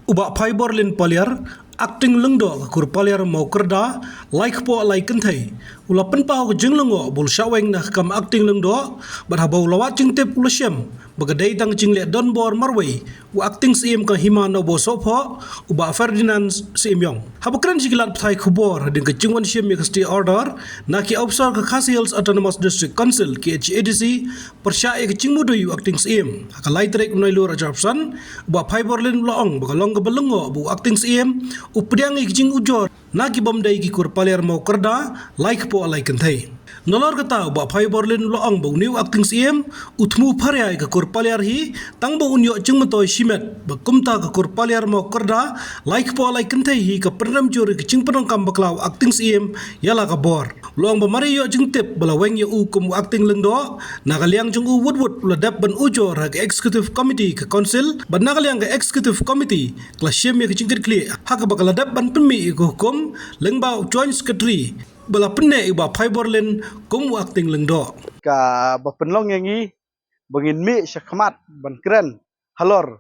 Uba fiber lin paliar acting lengdo ka kur paliar mau kerda like po like kentai ula penpau ke jenglongo bul shaweng na kam acting lengdo bat habau lawat jing tep ula syam bagadai tang jing le don bor marway u acting sim ka hima no bo sopho uba Ferdinand sim yong habakran jigilat thai khubor ding ka jingwan syam ya stay order na ki officer ka khasi hills autonomous district council ki HADC persya ke jingmudo yu acting sim ka laitrek unai lu rajapsan uba fiber lin loong bagalong ka belengo bu acting sim updiang ikjing ujor naki bomdai ki kur paler mau kerda like po alai kentai nolor kata ba fiber lin loong bu new acting cm utmu pharia ka kur paler hi tang bu unyo jing motoi simet ba kumta ka kur paler mau kerda like po alai kentai hi ka pernam juri ki jing penong kam baklaw acting cm yala ka bor loong ba mari yo jing tep bala weng yo u kum acting lengdo nakaliang jung u wood la dap ban ujor ha executive committee ka council ban nakaliang ka executive committee kla syem ya ki jing kli ha ka bakal dap ban pemi ko hukum lengbau joint secretary bala penne iba fiber len kum acting lengdo ka bapenlong yang i bangin mi syakmat ban keren halor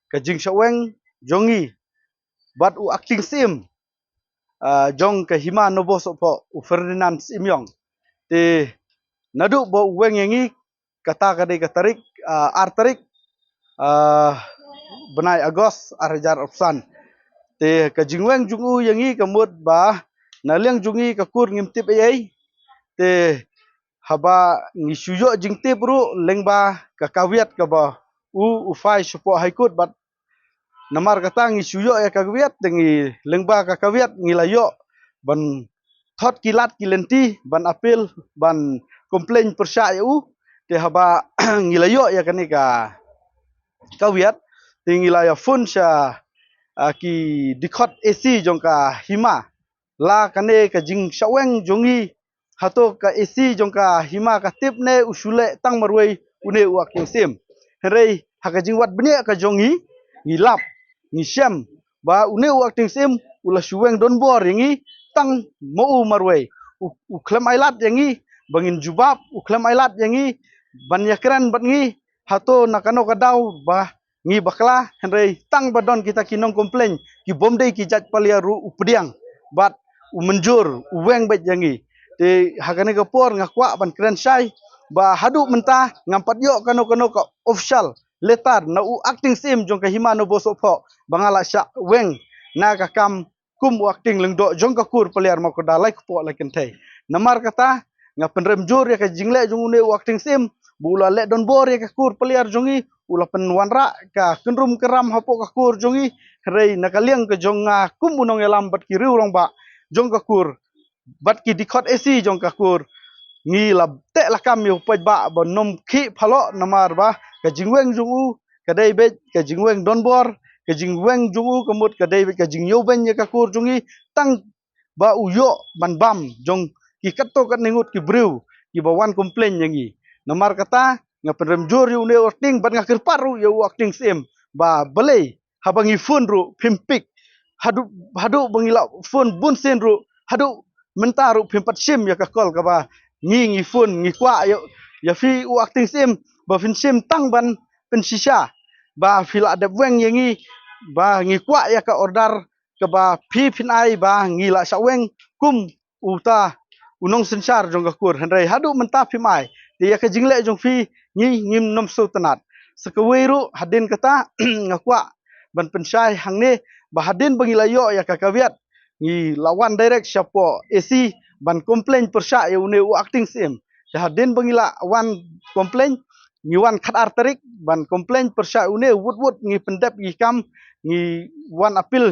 ka jing syaweng jongi bat u acting sim jong ka hima nobo sopo u Ferdinand Simyong te nadu bo weng yang i kata kadai katarik artarik benai agos arjar opsan te ka jingweng jungu yang i kamut ba naliang jungi ka kur ngimtip ai te haba ngisuyo jingtip ru lengba ka kawiat ka ba u ufai supo haikut bat namar kata ngisuyo ya kawiat tengi lengba ka kawiat ngilayo ban thot kilat kilenti ban apel ban komplain persya u te haba ngilayo ya kanika kawiat tingilaya fun sya ki dikot AC jongka hima la kane ka jing syaweng jongi hato ka AC jongka hima ka tipne usule tang marwei une uak yang sim herei haka jing wat benya ka jongi ngilap ngisyam ba une uak ting sim ula syuweng don bor yangi tang mo marwei u klem ailat yangi bangin jubab u klem ailat yangi ban yakran bat ngi hato nakano kadau ba ngi bakla henrei tang badon kita kinong komplain ki bomdei ki jat paliaru updiang bat umenjur uweng bet yangi te hagane kapor ngakwa ban kren sai ba hadu menta ngampat yo kano ka official letar na u acting sim jong ka hima no bosopho bangala sya weng na ka kam kum acting lengdo jong ka kur paliar ma ko dalai ko la kentai namar kata ngapen remjur ya ka jingle jong une u acting sim bula le don bor ya ka kur paliar jongi ula penwanra ka kenrum keram hapo ka kur jongi rei nakaliang ke jonga kumbunong elam bat ki riurong ba jong ka kur bat ki dikot AC jong ka kur ngi la te la kam yo paj ba bonom khi phalo namar ba ka jingweng jungu ka dai bet ka jingweng don bor ka jingweng jungu kamut ka dai bet ka jingyo ben ya ka kur jongi tang ba uyo ban bam jong ki kato kat ningut ki brew ki bawan komplain yangi namar kata ngapen remjur yu ne orting ban ngakir paru yu acting sim ba belai habangi phone ru pimpik hadu bangila phone bun sen ru hadu mentaru pimpat sim ya ka kol ka ba ngi phone ngi kwa ya fi u acting sim ba fin sim tang ban pen sisa ba fila de weng yangi ba ngi kwa ya ka order ka ba fi fin ai ba ngi la saweng kum uta unong sensar jong ka kur henrei hadu menta fi mai dia ka jingle jong fi ngi ngim nom so tanat sekawiru hadin kata ngakwa ban pensai hangne ba hadin bangilayo ya ka kawiat ngi lawan direct syapo AC ban komplain persya ya une u acting sim hadin bangila wan komplain ngi wan khat arterik ban komplain persya une wut ngi pendep ngi kam ngi wan apil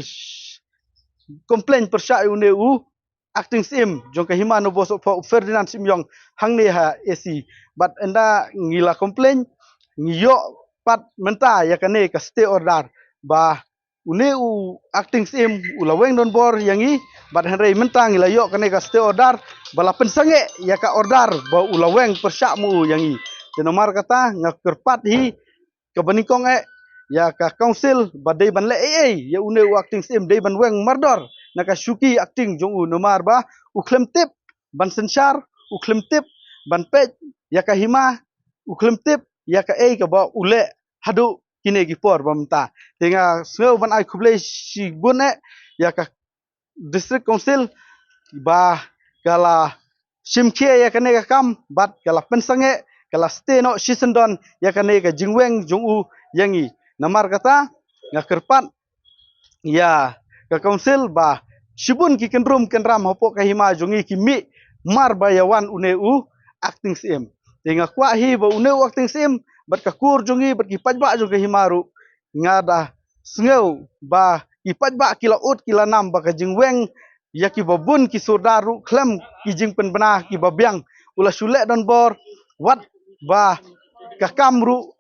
komplain persya une u acting sim jong ka hima no boso Ferdinand Simyong hangne ha AC but enda ngila komplain ngiyo pat menta ya kane ka stay order ba une u acting sim ulaweng don bor yangi but henrei menta ngila yo kane ka stay order bala pensange ya ka order ba ulaweng persya mu yangi tenomar kata ngakerpat hi ka banikong ya ka council badai ban le ya une u acting sim dei ban weng mardor naka syuki acting jong u nomar ba u klem tip ban sensar u klem tip ban pej ya ka hima u klem tip ya ka ka ba ule hadu kini ki por bamta tinga sngeu ban ai khuble si bune ya ka district council ba kala simkhie ya kane ka kam bat kala pensange kala steno sisendon ya kane ka jingweng jungu yangi namar kata ngakerpat ya ka council ba sibun ki kenrum kenram hopo ka hima jungi ki mi mar bayawan uneu acting sim tinga kwa hi ba uneu acting sim bat ka kur jungi bat ki pajba jung ka himaru ngada sngeu ba ki pajba kila ut kila nam ba ka jingweng ya ki babun ki surdaru klem ki jing penbena ki babyang ula sule don bor wat ba ka kamru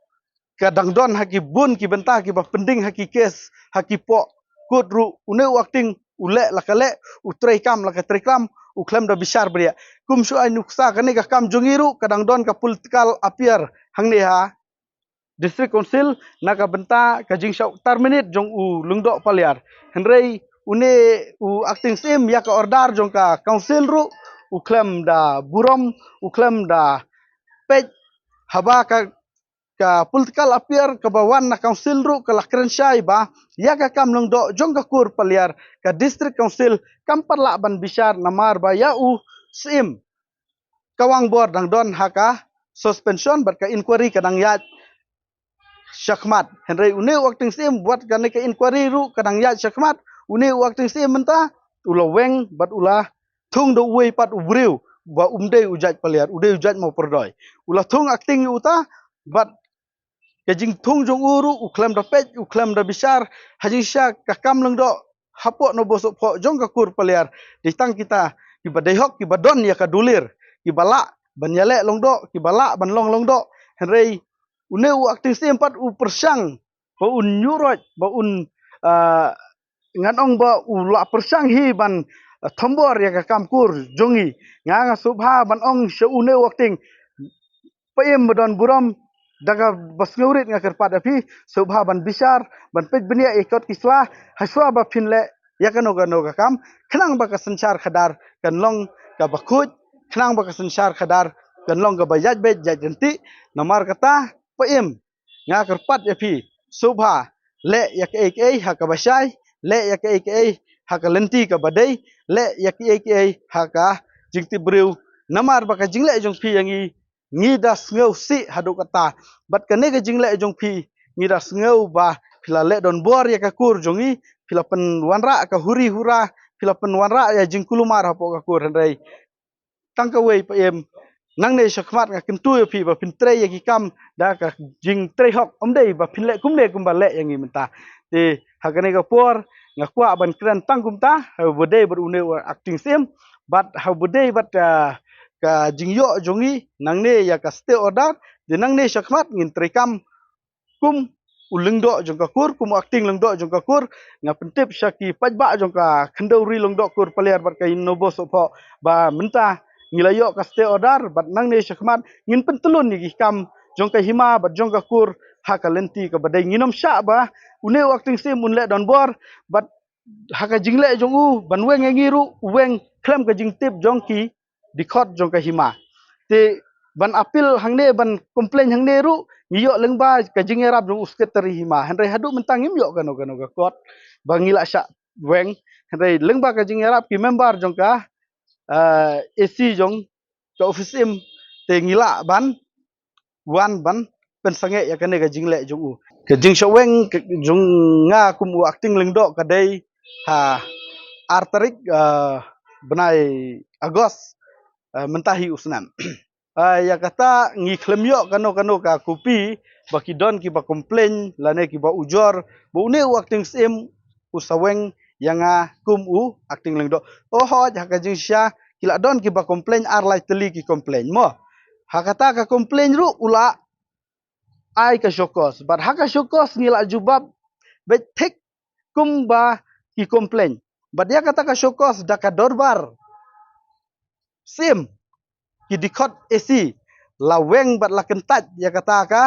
ka dangdon haki bun ki benta ki ba pending haki kes haki po kudru uneu acting ule lakale utrei kam lakatrei kam uklem da bisar bria kum su ai nuksa kane ka kam jungiru kadang don ka political appear hangne ha district council naka benta ka jing shau terminate jong u lungdo paliar henrei une u acting sim ya ka ordar jong ka council ru uklem da burom uklem da pej haba ka political appear ka bawan na council ru ka lakren syai ba ya ka kam lungdo jong ka kur paliar ka district council kam parla ban bisar namar ba ya u sim kawang bor dang don haka suspension bar ka inquiry kadang ya syakmat henry une acting sim buat kan ka inquiry ru kadang ya syakmat une acting sim menta ula weng bat ula thung do we pat ubriu ba umde ujat paliar ude ujat mau perdoi ula thung acting uta bat kajing thung jong uru uklam da pej uklam da bisar haji sya ka kam leng do hapo no bosok pho jong ka kur paliar ditang kita ki badehok ki badon ya ka dulir ki bala ban yale long do ki bala ban long do henry une u acting sim pat u persang ba un nyuroj ba un nganong ba u la persang hi ban thombor ya ka kam kur jongi nga subha ban ong se une u acting paim badon buram daga basngeurit nga kerpat api subha ban bisar ban pej benia ikot kiswa haswa ba pinle yakano gano ka kam khnang ba ka sanchar khadar kan long ka bakhuj khnang ba ka sanchar khadar kan long ka bayaj bej jajenti namar kata paim nga kerpat api subha le yak ek ha ka basai le yak ek ha ka lenti ka badai le yak ek ha ka jingti breu namar ba ka jingle jong pi yangi ngidas ngeu si hadu kata bat kane ke jingle jong pi ngidas ngeu ba pila le don bor ya ka kur jongi pila pen wanra ka huri hura pila pen wanra ya jingkulumar hapo ka kur hendai tangka wei pem nang ne shakmat nga kentu pi ba pin tre ya ki kam da ka jing tre hok omdei ba pin le kumle kum ba le yang ngi menta te hakane ka por nga kwa ban kran tangkum ta ha bodei ber une acting sim bat ha bodei bat ka jingyo jongi nangne ya ka ste order de nangne shakmat ngin trekam kum ulengdo jong ka kur kum acting lengdo jong ka kur nga pentip syaki pajba jong ka khendauri lengdo kur paliar bar ka nobo sopo ba menta ngilayo ka ste order bat nangne shakmat ngin pentulun ni kam jong ka hima bat jong ka kur ha ka lenti ka badai nginom sya ba une acting sim unle don bor bat ha ka jingle jong u ban weng ngiru weng klem ka jingtip jong ki dikot jong ka hima te ban apil hangne ban komplain hangne ru ngiyo lengba ka jingerap jong usketeri hima henry hadu mentang ngim yo kano ka kot bangila sya weng henry lengba ka jingerap ki member jong ka AC jong ka office im te ngila ban wan ban pensange ya kane ka jingle jong u ka jing sya weng jong nga kum u acting lengdo ka dei ha arterik benai agos mentahi usnam ya kata ngiklem yo kano ka kopi baki don ki ba komplain lane ki ba ujor bu ne acting sim usaweng yang kum u acting lengdo ho ka jing sya kila don ki ba komplain ar lai teli ki komplain mo ha kata ka komplain ru ula ai ka syokos bar ha ka syokos ngila jubab bet tek kum ba ki komplain bad ya kata ka syokos da ka dorbar sim ki dikot AC laweng bat la kentat ya kata ka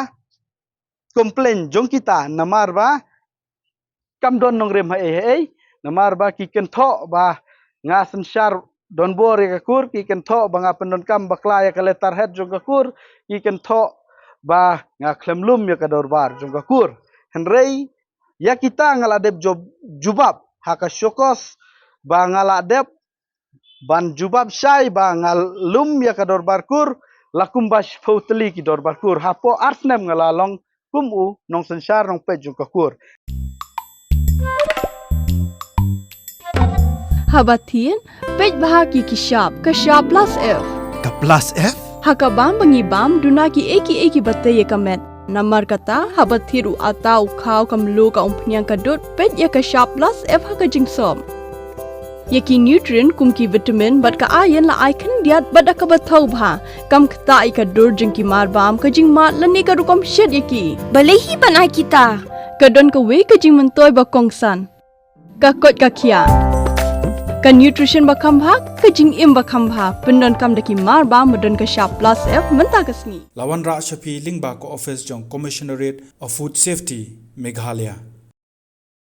komplain jong kita namar ba kam don nong rem hai namar ba ki kentho ba nga sensar don bor ya kur ki kentho ba nga pendon kam bakla ya kale tarhet jong ka kur ki kentho ba nga klemlum ya ka dorbar jong ka kur henrei ya kita ngaladep jubab haka syokos ba ngaladep ban jubab syai ba ngalum ya kador barkur lakum bash fautli ki dor barkur hapo arsnem ngalalong kumu nong sensar nong pejung kakur. Habatin pej bahagi kishap plus F. Ka plus F? Hakabam bangibam dunaki eki batay kamet. Namar kata habatiru atau kau kamlu ka umpnyang kadut pej ya kishap plus F haka jingsom. Yaki nutrient kumki vitamin bat ka ayan la icon diat bat ka batau bha kam kta i ka dur jingki marbam ka jing mat lani ka rukom shed yaki. Balehi banai kita. Kadon ka we ka jing mentoy ba kongsan. Ka kot ka kia. Ka nutrition ba kambha ka jing im ba kambha pendon kam daki marba medon ka sharp plus F menta kasni. Lawan Ra Shafi Lingba ko office jong Commissionerate of Food Safety Meghalaya.